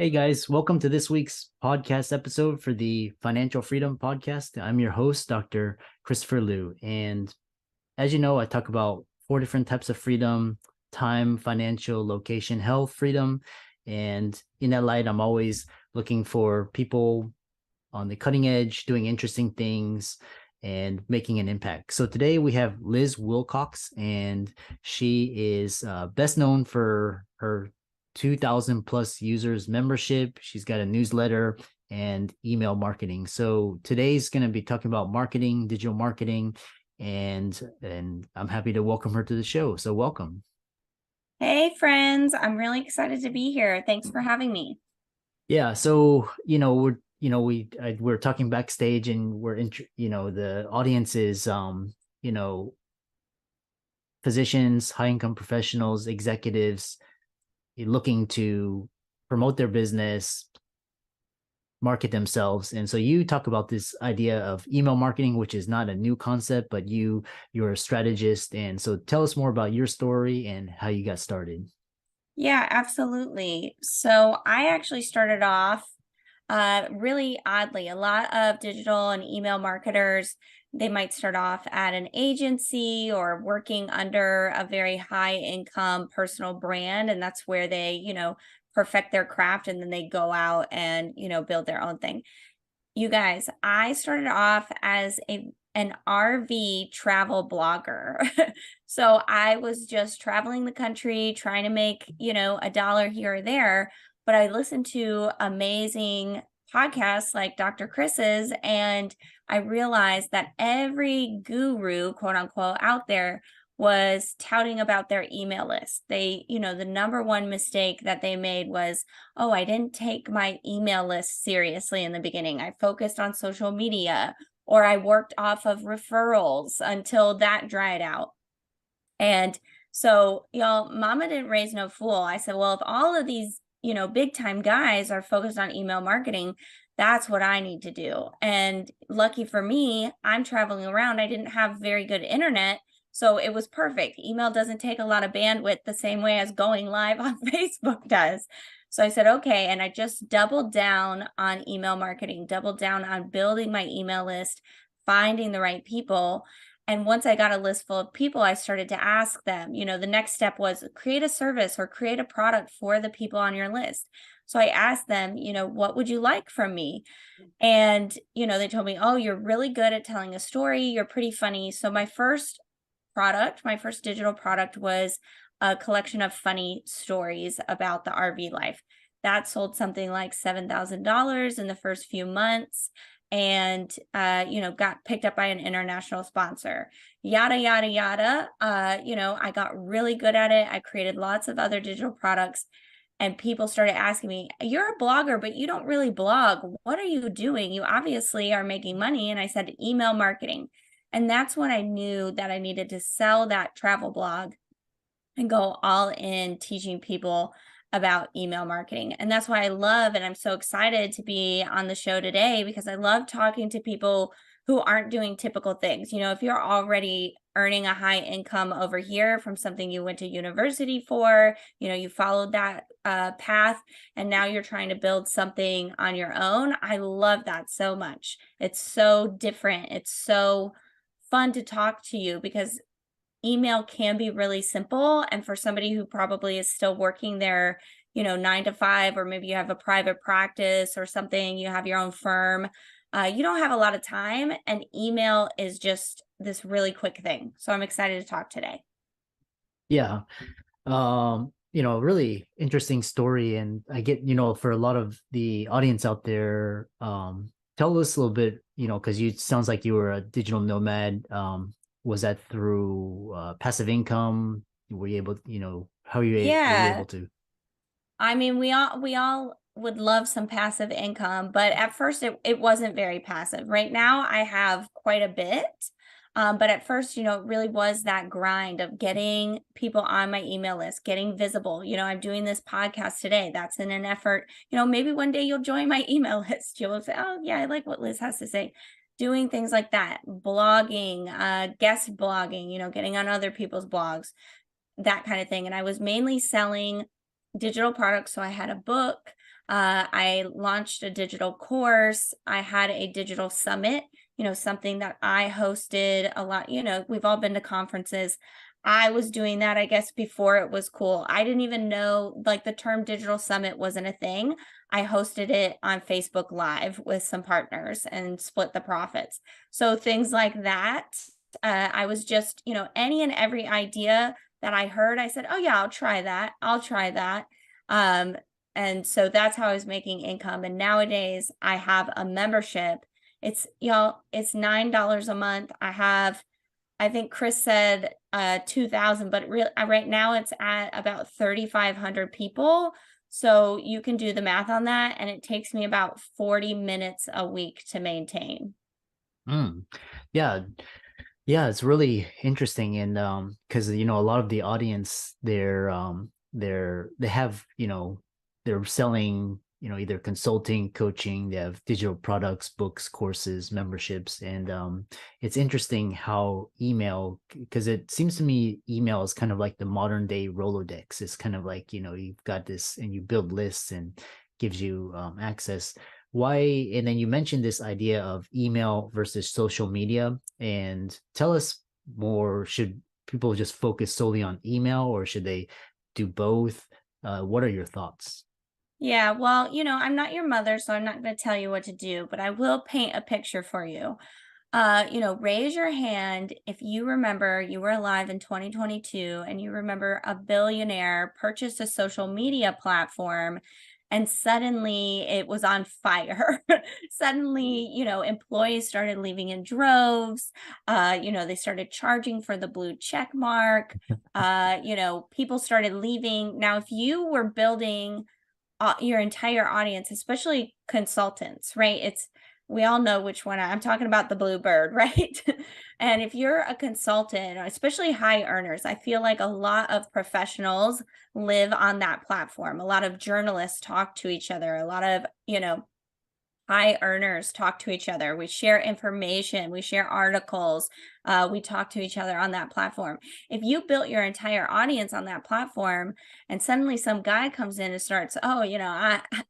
Hey guys, welcome to this week's podcast episode for the Financial Freedom Podcast. I'm your host, Dr. Christopher Liu. And as you know, I talk about four different types of freedom: time, financial, location, health, freedom. And in that light, I'm always looking for people on the cutting edge, doing interesting things and making an impact. So today we have Liz Wilcox, and she is best known for her 2,000 plus users membership. She's got a newsletter and email marketing. So today's going to be talking about marketing, digital marketing, and I'm happy to welcome her to the show. So welcome. Hey friends, I'm really excited to be here. Thanks for having me. Yeah, so we're talking backstage, and the audience is you know physicians, high income professionals, executives looking to promote their business, market themselves. And so you talk about this idea of email marketing, which is not a new concept, but you're a strategist. And so tell us more about your story and how you got started. Yeah, absolutely. So I actually started off really oddly. A lot of digital and email marketers, they might start off at an agency or working under a very high income personal brand. And that's where they, perfect their craft and then they go out and, build their own thing. You guys, I started off as an RV travel blogger. So I was just traveling the country trying to make, a dollar here or there, but I listened to amazing podcasts like Dr. Chris's, and I realized that every guru, quote unquote, out there was touting about their email list. The number one mistake that they made was, oh, I didn't take my email list seriously in the beginning. I focused on social media, or I worked off of referrals until that dried out. And so, y'all, mama didn't raise no fool. I said, well, if all of these, big time guys are focused on email marketing, that's what I need to do. And lucky for me, I'm traveling around. I didn't have very good internet. So it was perfect. Email doesn't take a lot of bandwidth the same way as going live on Facebook does. So I said, okay. And I just doubled down on email marketing, doubled down on building my email list, finding the right people. And once I got a list full of people, I started to ask them, the next step was create a service or create a product for the people on your list. So I asked them, what would you like from me? And, they told me, oh, you're really good at telling a story. You're pretty funny. So my first digital product was a collection of funny stories about the RV life. That sold something like $7,000 in the first few months, and got picked up by an international sponsor, yada yada yada. I got really good at it. I created lots of other digital products, and people started asking me, you're a blogger, but you don't really blog. What are you doing? You obviously are making money. And I said, email marketing. And that's when I knew that I needed to sell that travel blog and go all in teaching people about email marketing. And that's why I love, and I'm so excited to be on the show today, because I love talking to people who aren't doing typical things. If you're already earning a high income over here from something you went to university for, you followed that path, and now you're trying to build something on your own. I love that so much. It's so different. It's so fun to talk to you, because email can be really simple. And for somebody who probably is still working their, 9 to 5, or maybe you have a private practice or something, you have your own firm, you don't have a lot of time. And email is just this really quick thing. So I'm excited to talk today. Yeah. Really interesting story. And I get, for a lot of the audience out there, tell us a little bit, because you sounds like you were a digital nomad. Was that through passive income? Were you able, how were you Yeah. able to? I mean, we all would love some passive income, but at first it wasn't very passive. Right now I have quite a bit. But at first, it really was that grind of getting people on my email list, getting visible. I'm doing this podcast today. That's in an effort. Maybe one day you'll join my email list. You'll say, oh, yeah, I like what Liz has to say. Doing things like that, blogging, guest blogging, getting on other people's blogs, that kind of thing. And I was mainly selling digital products. So I had a book, I launched a digital course. I had a digital summit, something that I hosted a lot. We've all been to conferences. I was doing that, I guess, before it was cool. I didn't even know like the term digital summit wasn't a thing. I hosted it on Facebook Live with some partners and split the profits. So things like that. I was just, any and every idea that I heard, I said, oh, yeah, I'll try that. I'll try that. Um, and so that's how I was making income. And nowadays I have a membership. It's, it's $9 a month. I think Chris said 2,000, but right now it's at about 3,500 people. So you can do the math on that. And it takes me about 40 minutes a week to maintain. Mm. Yeah. Yeah, it's really interesting. And because a lot of the audience, they have, they're selling, either consulting, coaching, they have digital products, books, courses, memberships. And it's interesting how email, because it seems to me email is kind of like the modern day Rolodex. It's kind of like, you've got this and you build lists and gives you access. Why? And then you mentioned this idea of email versus social media, and tell us more. Should people just focus solely on email, or should they do both? What are your thoughts? Yeah, well, I'm not your mother, so I'm not going to tell you what to do, but I will paint a picture for you. Raise your hand if you remember you were alive in 2022 and you remember a billionaire purchased a social media platform and suddenly it was on fire. Suddenly, employees started leaving in droves. They started charging for the blue check mark. People started leaving. Now, if you were building your entire audience, especially consultants, right? We all know which one I'm talking about, the blue bird, right? And if you're a consultant, especially high earners, I feel like a lot of professionals live on that platform. A lot of journalists talk to each other. A lot of, high earners talk to each other. We share information, we share articles, we talk to each other on that platform. If you built your entire audience on that platform and suddenly some guy comes in and starts, oh,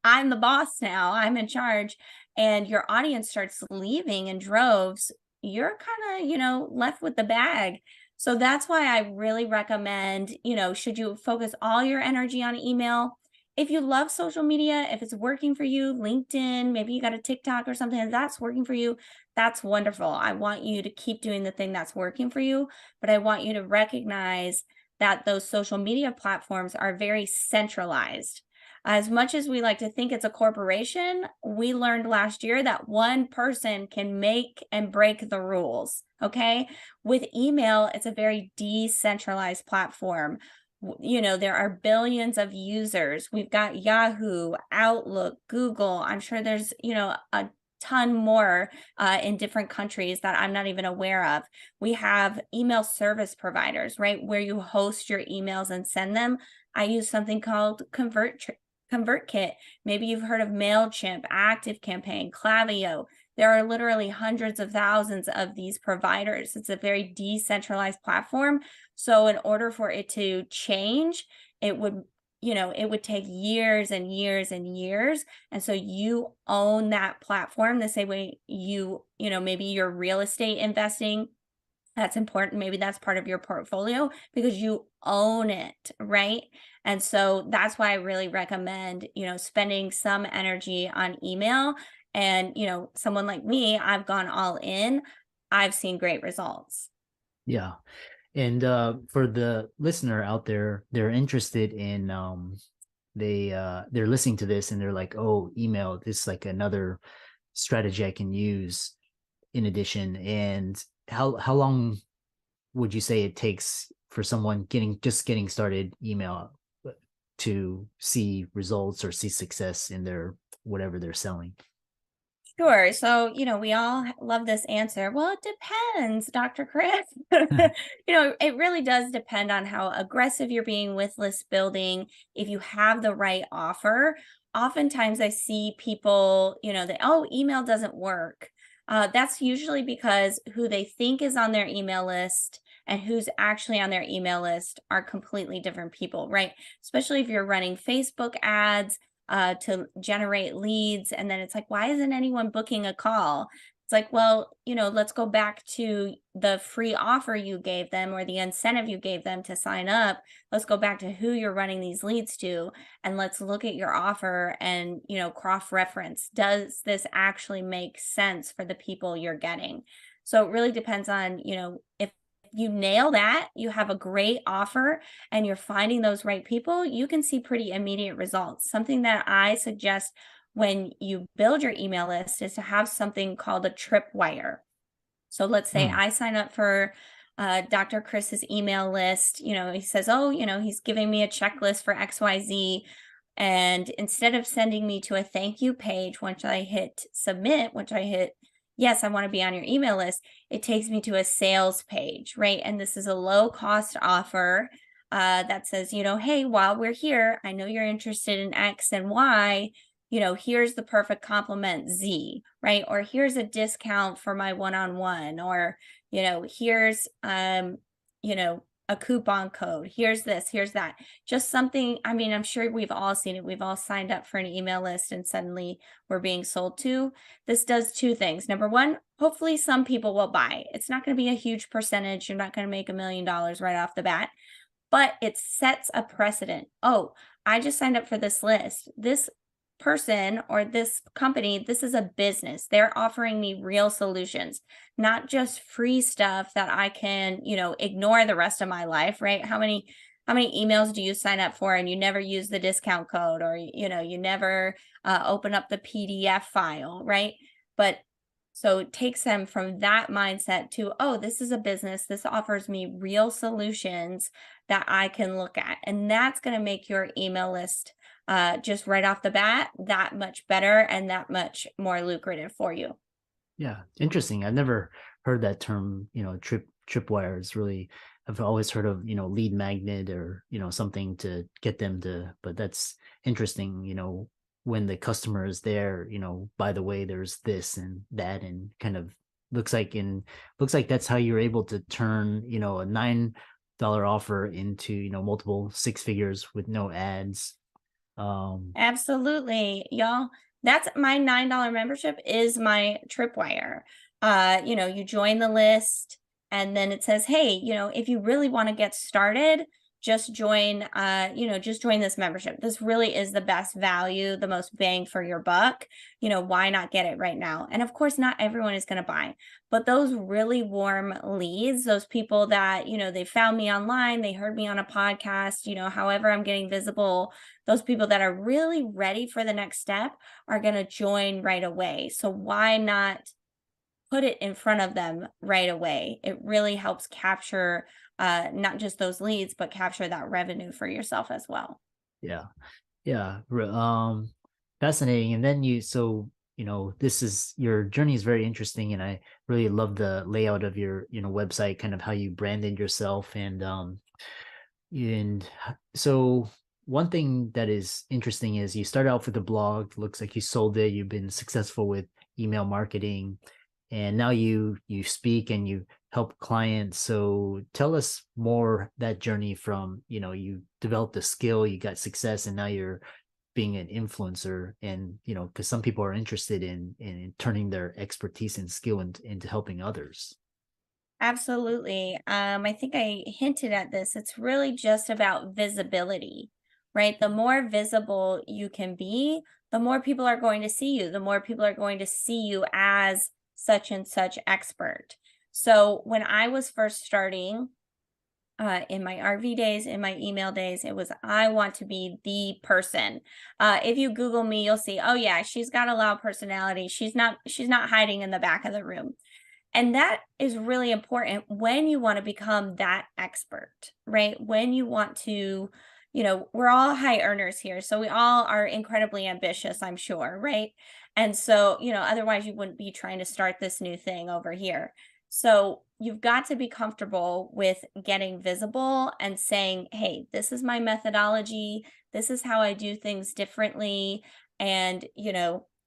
I'm the boss now, I'm in charge, and your audience starts leaving in droves, you're kind of, left with the bag. So that's why I really recommend, should you focus all your energy on email? If you love social media, if it's working for you, LinkedIn, maybe you got a TikTok or something that's working for you, that's wonderful. I want you to keep doing the thing that's working for you, but I want you to recognize that those social media platforms are very centralized. As much as we like to think it's a corporation, we learned last year that one person can make and break the rules. Okay. With email, it's a very decentralized platform. There are billions of users. We've got Yahoo, Outlook, Google. I'm sure there's, a ton more in different countries that I'm not even aware of. We have email service providers, right? Where you host your emails and send them. I use something called ConvertKit. Maybe you've heard of MailChimp, ActiveCampaign, Klaviyo. There are literally hundreds of thousands of these providers. It's a very decentralized platform. So in order for it to change, it would, it would take years and years and years. And so you own that platform the same way maybe your real estate investing, that's important. Maybe that's part of your portfolio because you own it, right? And so that's why I really recommend, spending some energy on email. And, someone like me, I've gone all in. I've seen great results. Yeah. And for the listener out there, they're interested in they're listening to this and they're like, oh, email, this is like another strategy I can use in addition. And how long would you say it takes for someone getting started email to see results or see success in their whatever they're selling? Sure. So, we all love this answer. Well, it depends, Dr. Chris. It really does depend on how aggressive you're being with list building. If you have the right offer, oftentimes I see people, oh, email doesn't work. That's usually because who they think is on their email list and who's actually on their email list are completely different people, right? Especially if you're running Facebook ads. to generate leads. And then it's like, why isn't anyone booking a call? It's like, well, let's go back to the free offer you gave them or the incentive you gave them to sign up. Let's go back to who you're running these leads to, and let's look at your offer and, cross-reference. Does this actually make sense for the people you're getting? So it really depends on, if you nail that, you have a great offer and you're finding those right people, you can see pretty immediate results. Something that I suggest when you build your email list is to have something called a tripwire. So let's say Hmm. I sign up for Dr. Chris's email list. He says, oh, he's giving me a checklist for XYZ. And instead of sending me to a thank you page, once I hit submit, once I hit, yes, I want to be on your email list, it takes me to a sales page, right? And this is a low cost offer that says, hey, while we're here, I know you're interested in X and Y. Here's the perfect compliment Z, right? Or here's a discount for my one-on-one, or, here's, a coupon code. Here's this, here's that. Just something, I mean, I'm sure we've all seen it. We've all signed up for an email list and suddenly we're being sold to. This does two things. Number one, hopefully some people will buy. It's not going to be a huge percentage. You're not going to make $1 million right off the bat, but it sets a precedent. Oh, I just signed up for this list. This person or this company, this is a business. They're offering me real solutions, not just free stuff that I can, ignore the rest of my life, right? How many emails do you sign up for and you never use the discount code, or you never open up the PDF file, right? But so it takes them from that mindset to, oh, this is a business. This offers me real solutions that I can look at. And that's going to make your email list just right off the bat that much better and that much more lucrative for you. Yeah, interesting. I've never heard that term, tripwire is really, I've always heard of, lead magnet or, something to get them to, but that's interesting, when the customer is there, by the way, there's this and that, and kind of looks like that's how you're able to turn, a $9 offer into, multiple six figures with no ads. Absolutely, y'all. That's my $9 membership is my tripwire. You join the list and then it says, hey, if you really want to get started, just join this membership. This really is the best value, the most bang for your buck. Why not get it right now? And of course, not everyone is going to buy, but those really warm leads, those people that, they found me online, they heard me on a podcast, however I'm getting visible, those people that are really ready for the next step are going to join right away. So why not put it in front of them right away? It really helps capture not just those leads, but capture that revenue for yourself as well. Yeah. Yeah. Fascinating. And then this is your journey is very interesting. And I really love the layout of your, website, kind of how you branded yourself. And so one thing that is interesting is you started out with a blog, looks like you sold it, you've been successful with email marketing, and now you speak and you help clients. So tell us more that journey from, you developed a skill, you got success, and now you're being an influencer. And because some people are interested in turning their expertise and skill into helping others. Absolutely. I think I hinted at this. It's really just about visibility, right? The more visible you can be, the more people are going to see you, the more people are going to see you as such and such expert. So when I was first starting, in my RV days, in my email days, it was, I want to be the person. If you Google me, you'll see, oh yeah, she's got a loud personality. She's not hiding in the back of the room. And that is really important when you want to become that expert, right? When you want to, we're all high earners here. So we all are incredibly ambitious, I'm sure, right? And so, otherwise you wouldn't be trying to start this new thing over here. So you've got to be comfortable with getting visible and saying, hey, this is my methodology. This is how I do things differently. And,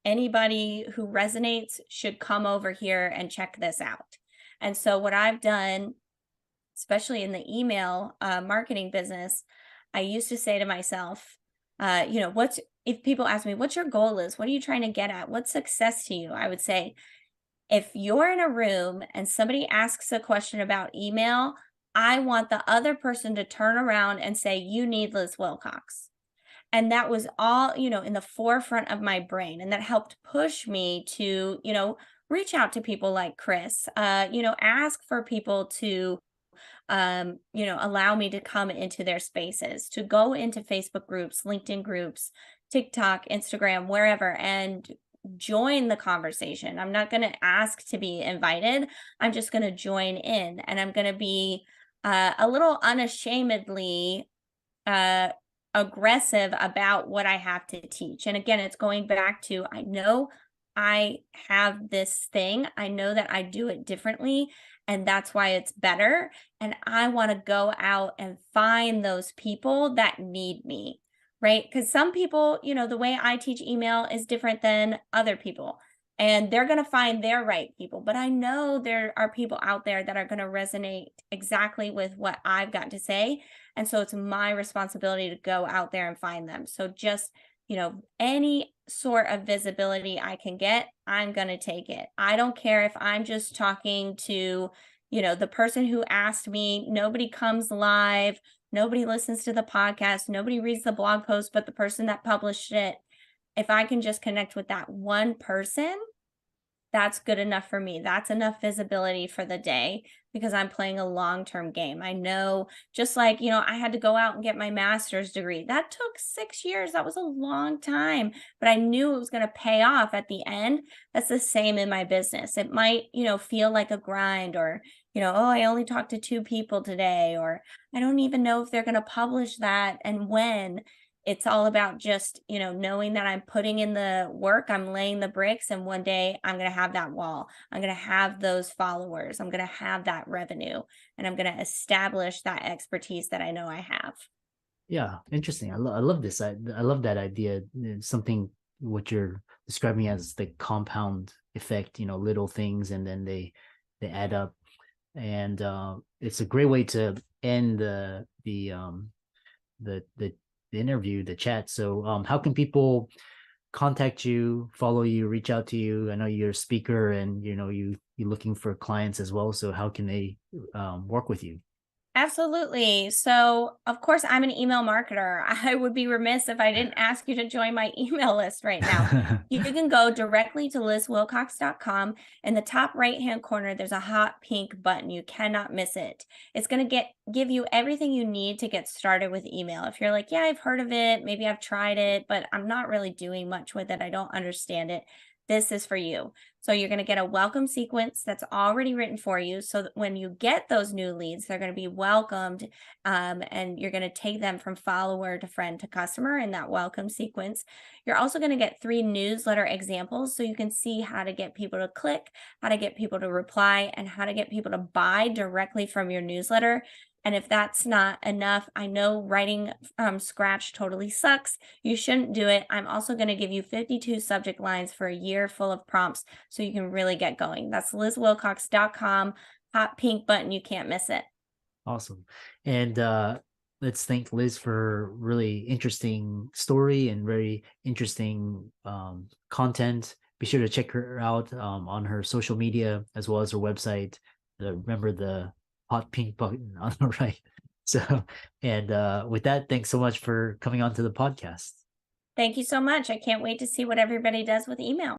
anybody who resonates should come over here and check this out. And so what I've done, especially in the email marketing business, I used to say to myself, if people ask me, what's your goal is? What are you trying to get at? What's success to you? I would say, if you're in a room and somebody asks a question about email, I want the other person to turn around and say, you need Liz Wilcox. And that was all, in the forefront of my brain. And that helped push me to, reach out to people like Chris, ask for people to, allow me to come into their spaces, to go into Facebook groups, LinkedIn groups, TikTok, Instagram, wherever, and join the conversation. I'm not going to ask to be invited. I'm just going to join in, and I'm going to be a little unashamedly uh, aggressive about what I have to teach. And again, it's going back to, I know I have this thing. I know that I do it differently, and that's why it's better. And I want to go out and find those people that need me, right? Because some people, the way I teach email is different than other people, and they're going to find their right people. But I know there are people out there that are going to resonate exactly with what I've got to say. And so it's my responsibility to go out there and find them. So just, any sort of visibility I can get, I'm going to take it. I don't care if I'm just talking to, the person who asked me. Nobody comes live. Nobody listens to the podcast. Nobody reads the blog post, but the person that published it. If I can just connect with that one person, that's good enough for me. That's enough visibility for the day, because I'm playing a long-term game. I know, just like, I had to go out and get my master's degree. That took 6 years. That was a long time, but I knew it was going to pay off at the end. That's the same in my business. It might, feel like a grind, or, oh, I only talked to 2 people today, or I don't even know if they're going to publish that and when. It's all about just, knowing that I'm putting in the work, I'm laying the bricks, and one day I'm going to have that wall. I'm going to have those followers. I'm going to have that revenue, and I'm going to establish that expertise that I know I have. Yeah, interesting. I love this. I love that idea. It's something what you're describing as the compound effect, little things, and then they add up. And it's a great way to end the interview, the chat. So how can people contact you, follow you, reach out to you? I know you're a speaker, and you're looking for clients as well. So how can they work with you? Absolutely. So, of course, I'm an email marketer. I would be remiss if I didn't ask you to join my email list right now. You can go directly to lizwilcox.com. In the top right-hand corner, there's a hot pink button. You cannot miss it. It's going to give you everything you need to get started with email. If you're like, yeah, I've heard of it, maybe I've tried it, but I'm not really doing much with it, I don't understand it, this is for you. So you're going to get a welcome sequence that's already written for you, so that when you get those new leads, they're going to be welcomed, and you're going to take them from follower to friend to customer in that welcome sequence. You're also going to get 3 newsletter examples, so you can see how to get people to click, how to get people to reply, and how to get people to buy directly from your newsletter. And if that's not enough, I know writing from scratch totally sucks. You shouldn't do it. I'm also going to give you 52 subject lines for a year full of prompts, so you can really get going. That's lizwilcox.com, hot pink button. You can't miss it. Awesome. And let's thank Liz for really interesting story and very interesting content. Be sure to check her out on her social media as well as her website. Remember the hot pink button on the right. So, and with that, thanks so much for coming on to the podcast. Thank you so much. I can't wait to see what everybody does with email.